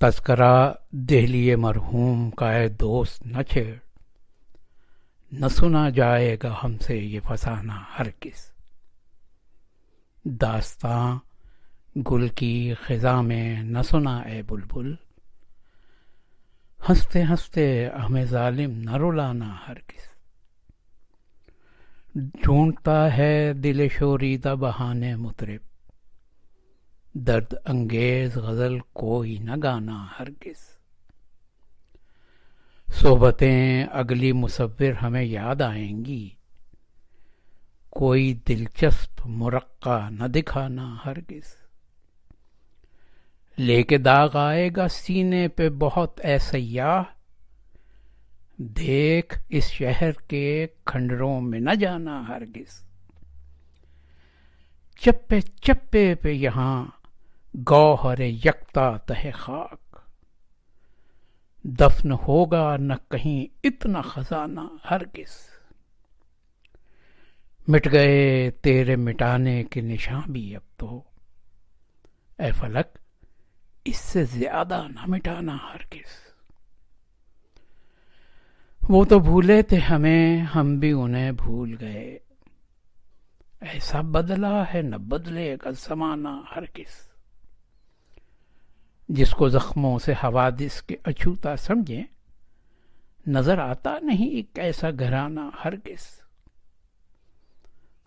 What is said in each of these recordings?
تذکرہ دہلی مرحوم کا اے دوست نہ چھیڑ، نہ سنا جائے گا ہم سے یہ فسانہ ہرگز۔ داستاں گل کی خزاں میں نہ سنا اے بلبل، ہنستے ہنستے ہمیں ظالم نہ رلانا ہرگز۔ ڈھونڈتا ہے دل شوریدہ بہانے مطرب، درد انگیز غزل کوئی نہ گانا ہرگز۔ صحبتیں اگلی مصور ہمیں یاد آئیں گی، کوئی دلچسپ مرقع نہ دکھانا ہرگز۔ لے کے داغ آئے گا سینے پہ بہت اے سیاح، دیکھ اس شہر کے کھنڈروں میں نہ جانا ہرگز۔ چپے چپے پہ یہاں گوہر یکتا تہ خاک، دفن ہوگا نہ کہیں اتنا خزانہ ہرگز۔ مٹ گئے تیرے مٹانے کے نشاں بھی اب تو، اے فلک اس سے زیادہ نہ مٹانا ہرگز۔ وہ تو بھولے تھے ہمیں، ہم بھی انہیں بھول گئے، ایسا بدلا ہے نہ بدلے گا زمانہ ہرگز۔ جس کو زخموں سے حوادث کے اچھوتا سمجھیں، نظر آتا نہیں ایک ایسا گھرانہ ہرگز۔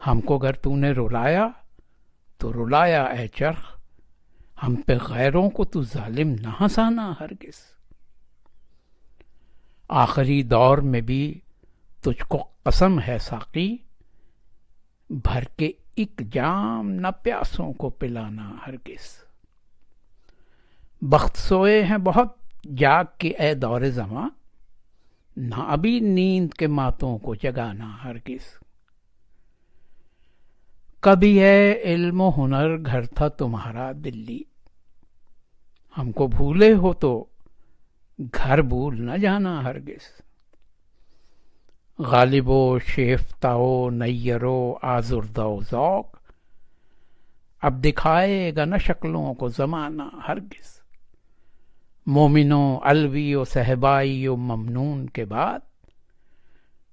ہم کو گر تو نے رلایا تو رلایا اے چرخ، ہم پہ غیروں کو تو ظالم نہ ہنسانا ہرگز۔ آخری دور میں بھی تجھ کو قسم ہے ساقی، بھر کے ایک جام نہ پیاسوں کو پلانا ہرگز۔ بخت سوئے ہیں بہت جاگ کے اے دور زماں، نہ ابھی نیند کے ماتوں کو جگانا ہرگز۔ کبھی ہے علم و ہنر گھر تھا تمہارا دلی، ہم کو بھولے ہو تو گھر بھول نہ جانا ہرگز۔ غالب و شیفتہ و نیر و آزردہ و ذوق، اب دکھائے گا نہ شکلوں کو زمانہ ہرگز۔ مومنو علوی و صہبائی و ممنون کے بعد،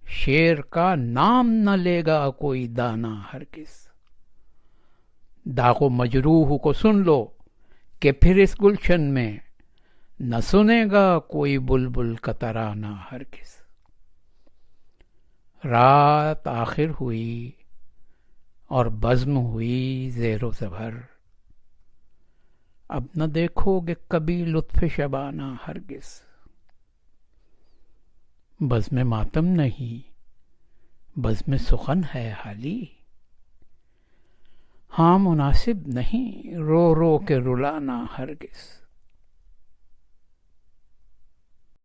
شعر کا نام نہ لے گا کوئی دانا ہرگز۔ داغ و مجروح کو سن لو کہ پھر اس گلشن میں، نہ سنے گا کوئی بلبل کا ترانہ ہرگز۔ رات آخر ہوئی اور بزم ہوئی زیر و زبر، اب نہ دیکھو گے کبھی لطف شبانہ ہرگز۔ بزم ماتم نہیں بزم سخن ہے حالی، ہاں مناسب نہیں رو رو کے رلانا ہرگز۔